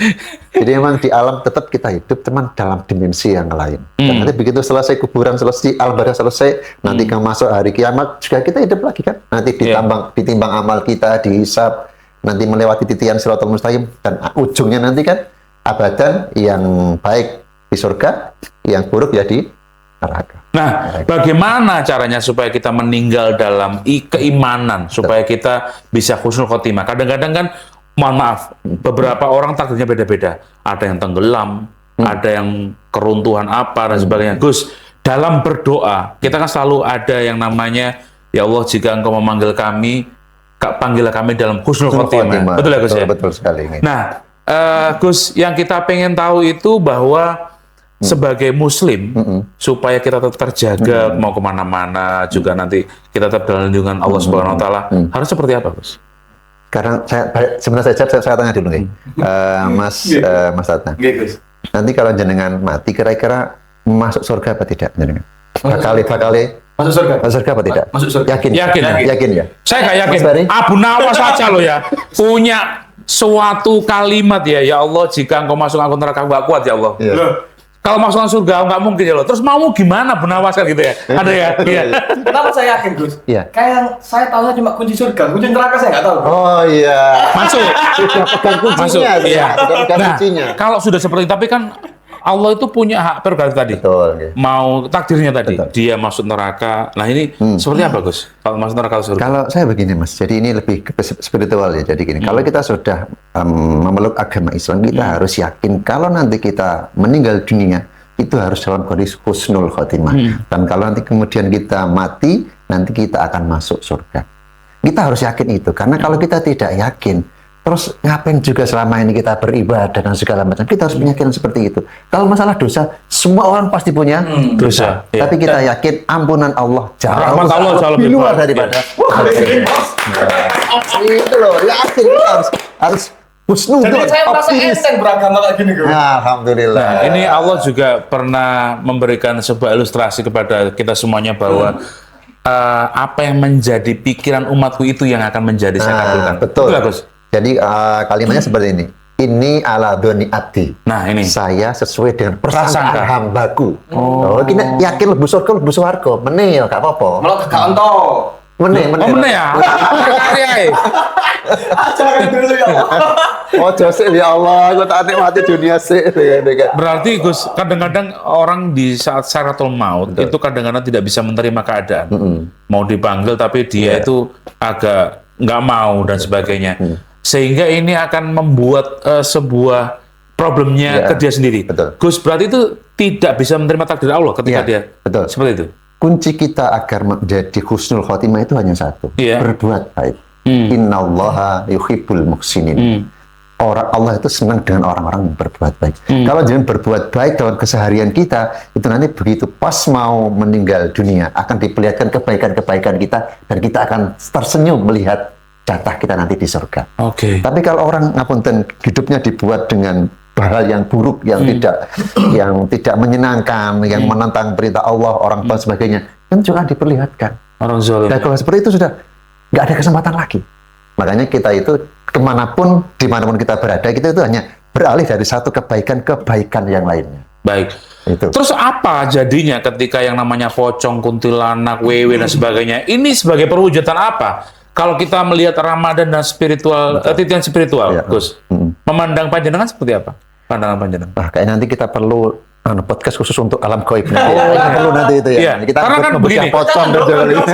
Jadi memang di alam tetap kita hidup, teman dalam dimensi yang lain. Dan nanti begitu selesai kuburan, selesai alam barzah selesai, nanti kamu masuk hari kiamat juga kita hidup lagi kan. Nanti ditimbang amal kita, dihisab, nanti melewati titian Shiratal Mustaqim, dan ujungnya nanti kan abadan yang baik di surga, yang buruk ya di neraka. Nah, bagaimana caranya supaya kita meninggal dalam keimanan, supaya kita bisa husnul khotimah? Kadang-kadang kan, mohon maaf, beberapa orang takdirnya beda-beda. Ada yang tenggelam, ada yang keruntuhan apa, dan sebagainya. Gus, dalam berdoa, kita kan selalu ada yang namanya, ya Allah, jika Engkau memanggil kami, panggillah kami dalam husnul khotimah. Betul ya, Gus? Ya? Betul sekali. Nah, Gus, yang kita pengen tahu itu bahwa sebagai Muslim, supaya kita tetap terjaga mau kemana-mana, juga nanti kita tetap dalam lindungan Allah Subhanahu Wa Taala, harus seperti apa, Gus? Karena sebenarnya saya tanya dulu nih, Mas Tata. Nggih, Gus. Nanti kalau jenengan mati, kira-kira masuk surga apa tidak jenengan? Bakal Masuk surga. masuk surga apa tidak? Masuk surga. Yakin? Yakin. ya. Saya nggak yakin. Mas Bari? Abu Nawas aja loh ya, punya suatu kalimat ya Allah, jika Engkau masuk aku neraka nggak kuat ya Allah. Iya. Loh, kalau masuk surga nggak mungkin ya Allah. Terus mau gimana Bu Nawas kan gitu ya? Ada ya? Iya. Kenapa saya yakin, Gus? Iya. Kayak saya tahunya cuma kunci surga, kunci neraka saya nggak tahu. Oh iya. Masuk. Sudah pegang kuncinya. Masuk. Iya. Sudah pegang Nah, kuncinya. kalau sudah seperti tapi kan Allah itu punya hak prerogatif tadi. Betul. Oke. Mau takdirnya tadi, Betul. dia masuk neraka. Nah ini seperti apa Gus? Kalau masuk neraka atau surga? Kalau saya begini Mas, jadi ini lebih ke spiritual ya. Jadi gini, kalau kita sudah memeluk agama Islam, kita harus yakin kalau nanti kita meninggal dunia, itu harus dalam kondisi husnul khotimah. Dan kalau nanti kemudian kita mati, nanti kita akan masuk surga. Kita harus yakin itu, karena kalau kita tidak yakin, terus ngapain juga selama ini kita beribadah dan segala macam, kita harus punya keyakinan seperti itu. Kalau masalah dosa, semua orang pasti punya dosa. Iya. Tapi kita yakin ampunan Allah Rahmat Allah jauh lebih lebih luar besar. daripada Iya. itu loh, yakin kita harus husnudon, Jadi saya merasa optimis. enteng beragama kayak gini, Gus. Alhamdulillah. Nah, ini Allah juga pernah memberikan sebuah ilustrasi kepada kita semuanya bahwa apa yang menjadi pikiran umatku itu yang akan menjadi saya kabulkan. Betul. Betul, Gus? Jadi kalimatnya seperti ini. Ini ala doni ati. Nah, ini. Saya sesuai dengan Prasangka. persangkaan hambaku. Oh, kita yakin lebu surga, lebu swarga. Meneh ya, gak apa-apa. Malah gak onto. Meneh. Oh, bener ya? Karya. Jangan dulu ya. Oh, josip ya Allah, aku tak mati dunia sih. Berarti Gus, kadang-kadang orang di saat syaratul maut itu kadang-kadang tidak bisa menerima keadaan. Mau dipanggil tapi dia itu agak nggak mau dan sebagainya. Sehingga ini akan membuat sebuah problemnya ke dia sendiri. Betul. Gus, berarti itu tidak bisa menerima takdir Allah ketika Iya, dia betul. seperti itu. Kunci kita agar menjadi husnul khotimah itu hanya satu. Iya. Berbuat baik. Innallaha yuhibbul muhsinin. Allah itu senang dengan orang-orang yang berbuat baik. Kalau jangan berbuat baik dalam keseharian kita, itu nanti begitu pas mau meninggal dunia akan diperlihatkan kebaikan-kebaikan kita dan kita akan tersenyum melihat jatah kita nanti di surga. Oke. Tapi kalau orang ngapunten hidupnya dibuat dengan hal yang buruk, yang tidak menyenangkan, yang menentang perintah Allah, orang tua sebagainya, kan juga diperlihatkan. Orang zalim. Dan kalau seperti itu sudah nggak ada kesempatan lagi. Makanya kita itu dimanapun kita berada, kita itu hanya beralih dari satu kebaikan yang lainnya. Baik. Itu. Terus apa jadinya ketika yang namanya pocong, kuntilanak, wewe dan sebagainya ini sebagai perwujudan apa? Kalau kita melihat Ramadan dan spiritual, titian spiritual, Ya. Gus, memandang panjenengan seperti apa? Pandangan panjenengan. Kayak nanti kita perlu podcast khusus untuk alam gaib nanti. Perlu nanti itu ya. Iya. Kita Karena kan begini. pocong dan sebagainya.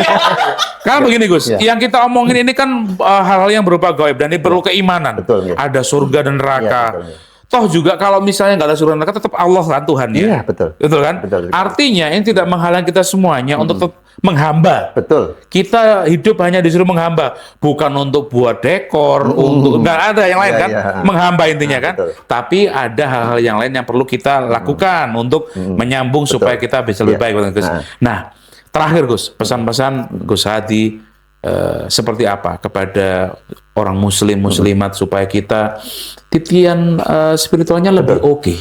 Karena begini Gus, Ya. yang kita omongin ini kan hal-hal yang berupa gaib dan ini perlu keimanan. Betul, ya. Ada surga dan neraka. Iya, betul, ya. Toh juga kalau misalnya nggak ada surga dan neraka, tetap Allah kan Tuhan ya. Iya, betul. Betul kan? Betul. Artinya ini tidak menghalang kita semuanya untuk tetap menghamba. Betul. Kita hidup hanya disuruh menghamba, bukan untuk buat dekor, untuk nggak ada yang lain Iya, kan, iya. menghamba intinya kan. betul. Tapi ada hal-hal yang lain yang perlu kita lakukan untuk menyambung supaya kita bisa lebih Iya. baik, Gus. Nah. Nah, terakhir Gus, pesan-pesan Gus Hadi seperti apa kepada orang muslimat supaya kita titian spiritualnya lebih oke.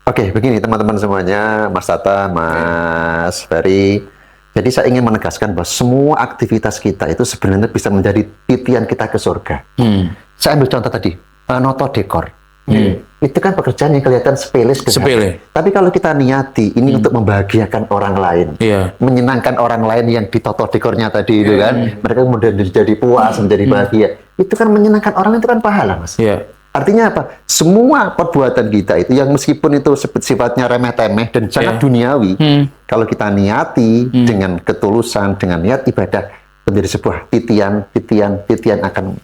Oke, begini teman-teman semuanya, Mas Tata, Mas Ferry. Jadi saya ingin menegaskan bahwa semua aktivitas kita itu sebenarnya bisa menjadi titian kita ke surga. Saya ambil contoh tadi, noto dekor. Itu kan pekerjaan yang kelihatan sepele. Sepele. Tapi kalau kita niati ini untuk membahagiakan orang lain, Iya. menyenangkan orang lain yang ditoto dekornya tadi itu kan, mereka kemudian jadi puas, menjadi bahagia. Itu kan menyenangkan orang, itu kan pahala, Mas. Iya. Artinya apa? Semua perbuatan kita itu yang meskipun itu sifatnya remeh-temeh dan sangat duniawi, kalau kita niati dengan ketulusan, dengan niat ibadah, menjadi sebuah titian akan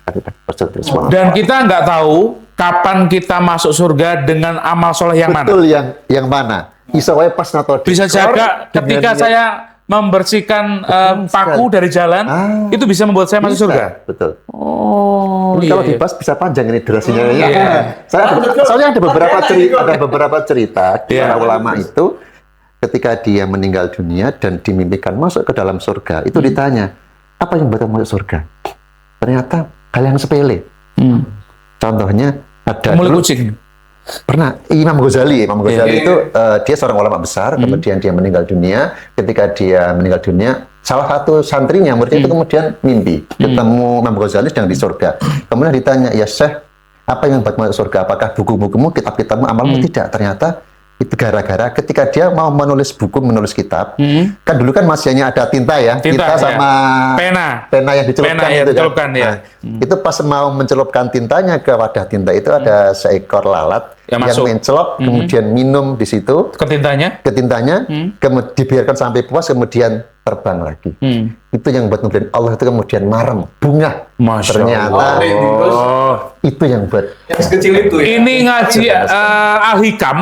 bersurga. Dan kita nggak tahu kapan kita masuk surga dengan amal soleh yang mana. Betul, yang mana? Bisa wae pas nato Bisa dekor, jaga dengan ketika niat- saya membersihkan paku dari jalan, itu bisa membuat saya masuk Bisa, surga. betul. Oh, Ini kalau dibahas bisa panjang ini durasinya. Soalnya ada beberapa cerita di para ulama itu ketika dia meninggal dunia dan dimimpikan masuk ke dalam surga, itu ditanya, apa yang membuat masuk surga? Ternyata hal yang sepele. Contohnya ada Mulai dulu kucing. pernah Imam Ghazali itu dia seorang ulama besar, kemudian dia meninggal dunia. Ketika dia meninggal dunia, salah satu santrinya, muridnya itu kemudian mimpi ketemu Imam Ghazali sedang di surga. Kemudian ditanya, ya Syekh, apa yang membuat masuk surga? Apakah buku-bukumu, kitab-kitabmu, amalmu? Tidak. Ternyata itu gara-gara ketika dia mau menulis buku, menulis kitab, kan dulu kan masih hanya ada tinta ya, Tinta, sama pena yang dicelupkan Pena yang itu dicelupkan, kan. ya. Itu pas mau mencelupkan tintanya ke wadah tinta itu ada seekor lalat Yang yang masuk. mencelop, kemudian minum di situ Ketintanya. ke tintanya, dibiarkan sampai puas, kemudian terbang lagi. Itu yang buat kemudian Allah itu kemudian marem, bunga. Masya Ternyata Allah. itu yang buat Yang sekecil itu ya. Ini ngaji Al-Hikam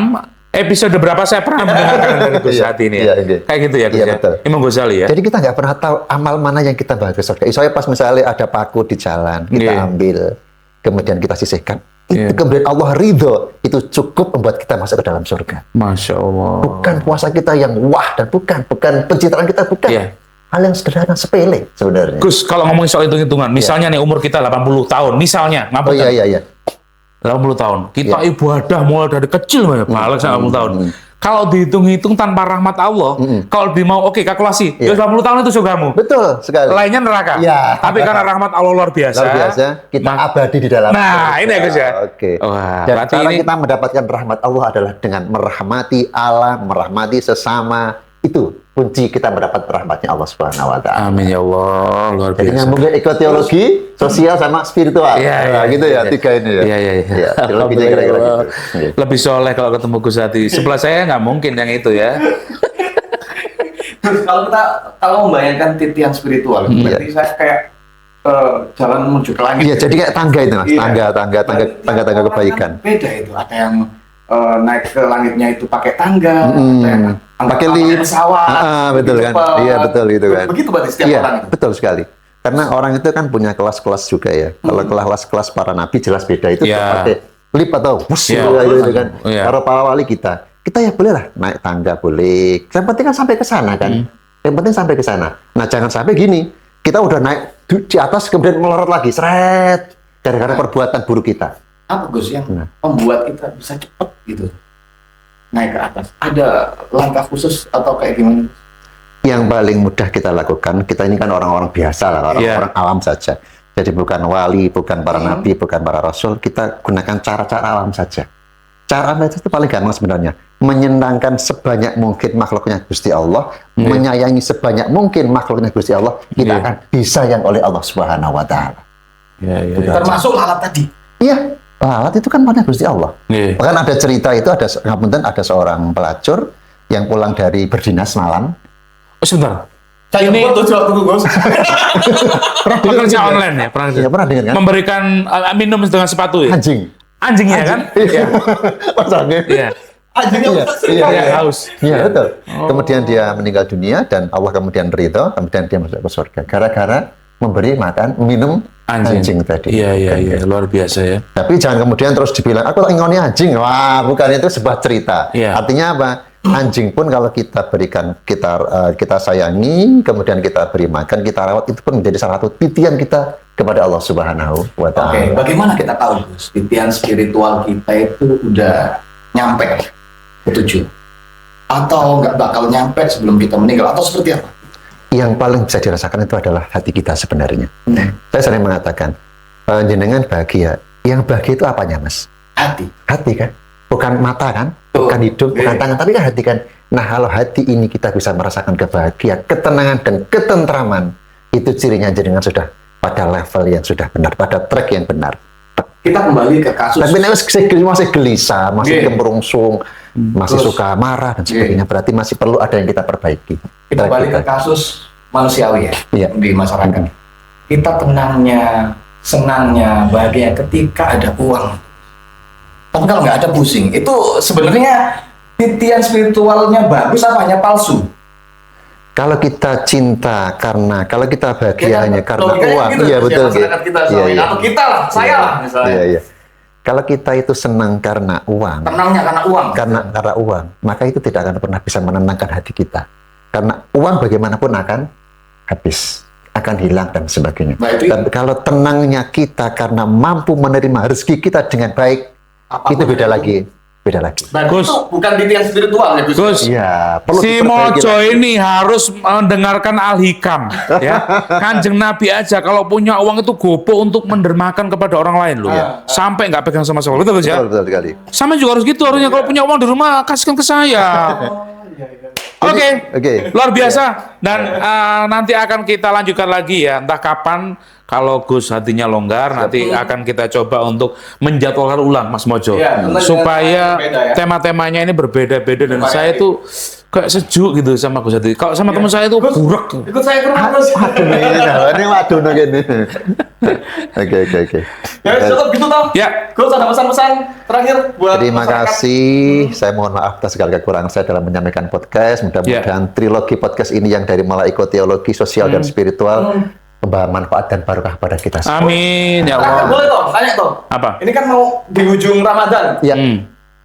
episode berapa saya pernah mendengarkan dari Gus Iya, Hadi ini iya, ya. iya. Kayak gitu ya Gus Iya, ya. betul. Imam Ghazali ya. Jadi kita nggak pernah tahu amal mana yang kita bawa ke surga. Soalnya pas misalnya ada paku di jalan, kita Iya. ambil, kemudian kita sisihkan. Itu Iya. kemudian Allah ridho, itu cukup membuat kita masuk ke dalam surga. Masya Allah. Bukan puasa kita yang wah dan bukan pencitraan kita, bukan. Iya. Hal yang sederhana, sepele sebenarnya. Gus, kalau ngomongin soal hitung-hitungan, misalnya nih umur kita 80 tahun, misalnya, Oh iya, iya, iya. 80 tahun. Kita Iya. ibadah mulai dari kecil, balik 80 tahun. Kalau dihitung-hitung tanpa rahmat Allah, kalau dimau kalkulasi, Iya. 80 tahun itu surgamu. Betul sekali. Lainnya neraka. Iya. Tapi karena rahmat Allah luar biasa. Luar biasa, kita abadi di dalam. Nah, ini ya Gus ya. Oke. Wah, Dan berarti cara ini kita mendapatkan rahmat Allah adalah dengan merahmati Allah, merahmati sesama. Itu kunci kita mendapat rahmatnya Allah Subhanahu wa taala. amin ya Allah, luar Jadi biasa. nyambungnya ekoteologi, sosial sama spiritual. Iya, iya, Nah, gitu ya, iya. tiga ini ya. Iya, iya, iya. Iya, teologinya kira-kira gitu. Iya. Lebih soleh kalau ketemu Gus Hadi. Sebelah saya nggak mungkin yang itu ya. Terus kalau membayangkan titian spiritual, berarti saya kayak jalan menuju ke langit. Iya, jadi kayak tangga itu, Mas. Iya. Tangga kebaikan. Kan beda itu. Ada yang naik ke langitnya itu pakai tangga, ada yang Pakai pakai lift. pesawat. Betul kan? cepat. Iya, betul itu kan. Begitu berarti setiap Iya, orang itu. betul sekali. Karena orang itu kan punya kelas-kelas juga ya. Kalau kelas-kelas para nabi jelas beda itu Iya. pakai lip atau bus Iya. gitu kan. Iya. Para para wali kita ya boleh lah naik tangga boleh. Yang penting kan sampai ke sana kan. Yang penting sampai ke sana. Nah jangan sampai gini, kita udah naik di atas kemudian melorot lagi, seret gara-gara perbuatan buruk kita. Apa Gus yang membuat kita bisa cepat gitu naik ke atas? Ada langkah khusus atau kayak gimana? Yang paling mudah kita lakukan, kita ini kan orang-orang biasa lah, orang-orang alam saja. Jadi bukan wali, bukan para nabi, bukan para rasul, kita gunakan cara-cara alam saja. Cara alam itu paling gampang sebenarnya. Menyenangkan sebanyak mungkin makhluknya Gusti Allah, menyayangi sebanyak mungkin makhluknya Gusti Allah, kita akan disayang oleh Allah Subhanahu wa taala. Termasuk lalat tadi. Iya, lalat itu kan pada Gusti Allah. Bahkan ada cerita itu ada seorang pelacur yang pulang dari berdinas malam. Oh, sebentar. Saya Ini- buat tuh waktu Gus. Pekerja online ya, pernah Iya, pernah dengar kan? memberikan minum dengan sepatu ya? Anjing. Anjingnya kan? Iya. Masalahnya. Iya. Anjingnya Iya, Iya, haus. Iya, betul. Kemudian dia meninggal dunia dan Allah kemudian ridho, kemudian dia masuk ke surga. Gara-gara memberi makan, minum anjing tadi. Iya, luar biasa ya. Tapi jangan kemudian terus dibilang, aku ingoni anjing. Wah, bukan, itu sebuah cerita. Iya. Artinya apa? Anjing pun kalau kita berikan, kita sayangi, kemudian kita beri makan, kita rawat, itu pun menjadi salah satu titian kita kepada Allah Subhanahu wa Oke, taala. bagaimana kita tahu Gus, titian spiritual kita itu udah nyampe ke tujuan? Atau nggak bakal nyampe sebelum kita meninggal? Atau seperti apa? Yang paling bisa dirasakan itu adalah hati kita sebenarnya. Saya sering mengatakan, jenengan bahagia. Yang bahagia itu apanya, Mas? Hati. Hati kan? Bukan mata kan? Bukan hidung, bukan tangan, tapi kan hati kan? Nah, kalau hati ini kita bisa merasakan kebahagiaan, ketenangan, dan ketentraman, itu cirinya jenengan sudah pada level yang sudah benar, pada track yang benar. Kita kembali ke kasus. Tapi masih gelisah, masih kemerungsung, masih Terus. suka marah, dan sebagainya. Berarti masih perlu ada yang kita perbaiki. Kita balik ke kasus manusiawi ya, Iya. di masyarakat. Kita tenangnya, senangnya, bahagia ketika ada uang. Tapi kalau nggak ada pusing, itu sebenarnya titian spiritualnya bagus apa hanya palsu? Kalau kita cinta kalau kita bahagia Ya kan, hanya karena logikanya uang, gitu, iya ya, betul. masyarakat kita Iya, selama ini. iya. Atau kita lah, saya lah misalnya. Iya, iya. Kalau kita itu senang karena uang, Tenangnya karena uang. karena uang, maka itu tidak akan pernah bisa menenangkan hati kita. Karena uang bagaimanapun akan habis, akan hilang dan sebagainya. Nah, itu- Dan kalau tenangnya kita karena mampu menerima rezeki kita dengan baik, Apapun itu beda itu. lagi, beda lagi. Berarti Gus. itu bukan titian spiritual ya Gus? Gus, Iya, perlu si diperbaiki Mojo lagi. ini harus mendengarkan Al-Hikam ya. Kanjeng Nabi aja kalau punya uang itu gopo untuk mendermakan kepada orang lain loh. Sampai nggak pegang sama sekali. Betul Gus ya? Betul sekali. Sama juga harus gitu harusnya kalau punya uang di rumah kasihkan ke saya. Oke, Oke. luar biasa. Dan nanti akan kita lanjutkan lagi ya. Entah kapan kalau Gus hatinya longgar, nanti akan kita coba untuk menjadwalkan ulang Mas Mojo. Iya, tentunya supaya berbeda ya. tema-temanya ini berbeda-beda dan Supaya saya ini- tuh kayak sejuk gitu sama Gus Hati. Kalau sama teman saya itu Gus, burak. ikut saya ke rumah Gus. Waduh, ini waduh gini. Oke. Ya cukup gitu toh. Ya. Gus ada pesan-pesan terakhir buat Terima masyarakat. kasih. Saya mohon maaf atas segala kekurangan saya dalam menyampaikan podcast. Mudah-mudahan trilogi podcast ini yang dari mulai ekoteologi, sosial, dan spiritual membawa manfaat dan barokah pada kita semua. Amin ya Terakhir Allah. boleh toh, tanya toh. Apa? Ini kan mau di ujung Ramadan. Ya.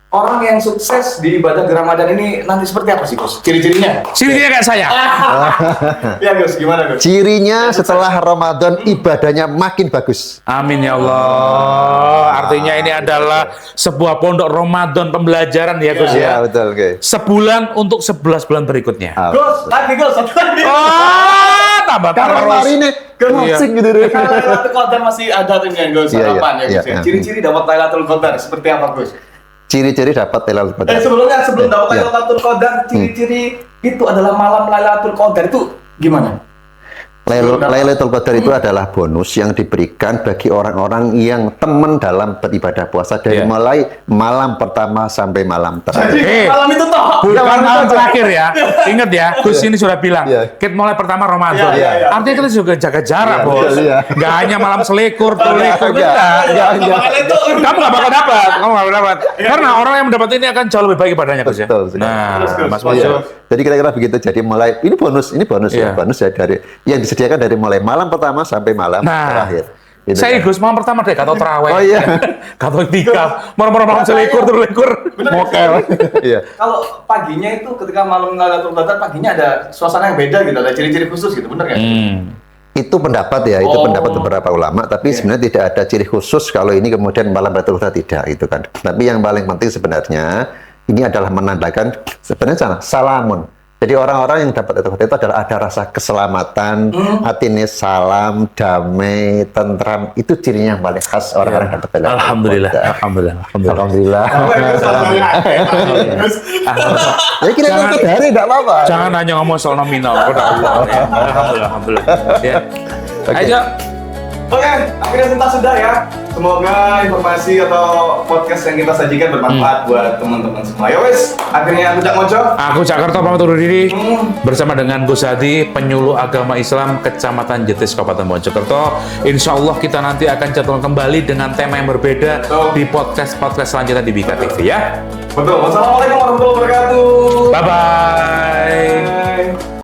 Orang yang sukses di ibadah di Ramadan ini nanti seperti apa sih Gus? Ciri-cirinya? Sini kayak saya. Ya Gus, gimana Gus? Cirinya setelah Ramadan ibadahnya makin bagus. Amin ya Allah. Artinya ini adalah sebuah pondok Ramadan pembelajaran ya Gus ya. Betul. Oke. Sebulan untuk 11 bulan berikutnya. Gus, lagi Gus, satu lagi. Oh, tambah Karena terus. hari ini asik gitu deh. Kalau Lailatul Qadar masih ada tuh nih Gus, Iya, harapan ya iya, Gus. ya. iya. Ciri-ciri dapat Lailatul Qadar seperti apa Gus? Ciri-ciri dapat Lailatul Qadar. Sebelum dapat Iya. Lailatul Qadar, ciri-ciri itu adalah malam Lailatul Qadar itu gimana? Lailatul Qadar itu adalah bonus yang diberikan bagi orang-orang yang teman dalam beribadah puasa dari Iya. mulai malam pertama sampai malam terakhir. Eh. Malam itu toh. Bukan malam terakhir ya. Ingat ya, Gus ini sudah bilang. Iya. Kita mulai pertama Ramadan. Iya. Artinya kita juga jaga jarak, Iya, Bos. betul, iya. Nggak hanya malam selekur, tulekur. enggak. Makanya itu. Kamu nggak bakal dapat. Kamu nggak bakal dapat. Karena orang yang mendapat ini akan jauh lebih baik ibadahnya, Gus ya. Betul sekali. Nah, Terus, Gus. Mas Mojo, Iya. Jadi kira-kira begitu. Jadi mulai ini bonus Iya. ya, bonus ya dari yang disediakan dari mulai malam pertama sampai malam terakhir. Gitu saya kan. Gus malam pertama deh kata terawih. Oh iya. Kata tikaf. Malam selikur terlikur. Mokel. Iya. Kalau paginya itu ketika malam Lailatul Qadar paginya ada suasana yang beda gitu, ada ciri-ciri khusus gitu, bener nggak? Itu pendapat ya, itu Oh. pendapat beberapa ulama, tapi sebenarnya tidak ada ciri khusus kalau ini kemudian malam Lailatul Qadar tidak itu kan. Tapi yang paling penting sebenarnya ini adalah menandakan sebenarnya salamun. Jadi orang-orang yang dapat Lailatul Qadar itu adalah ada rasa keselamatan, hatinya salam, damai, tentram. Itu cirinya yang paling khas orang-orang yang dapat Lailatul Qadar. Alhamdulillah. Alhamdulillah. Ya kira Jangan- ikut hari enggak apa-apa. Jangan hanya ngomong soal nominal. Udah Allah. Ya. Alhamdulillah. Ya. Oke. Ayo. Oke, akhirnya tuntas sudah ya. Semoga informasi atau podcast yang kita sajikan bermanfaat buat teman-teman semua. Ya wes, akhirnya aku Cak Mojo. Aku Jakarta pamit undur diri bersama dengan Gus Hadi, penyuluh agama Islam Kecamatan Jetis, Kabupaten Mojokerto. Insya Allah kita nanti akan jadwal kembali dengan tema yang berbeda di podcast selanjutnya di Bika TV ya. Betul. Wassalamualaikum warahmatullahi wabarakatuh. Bye bye.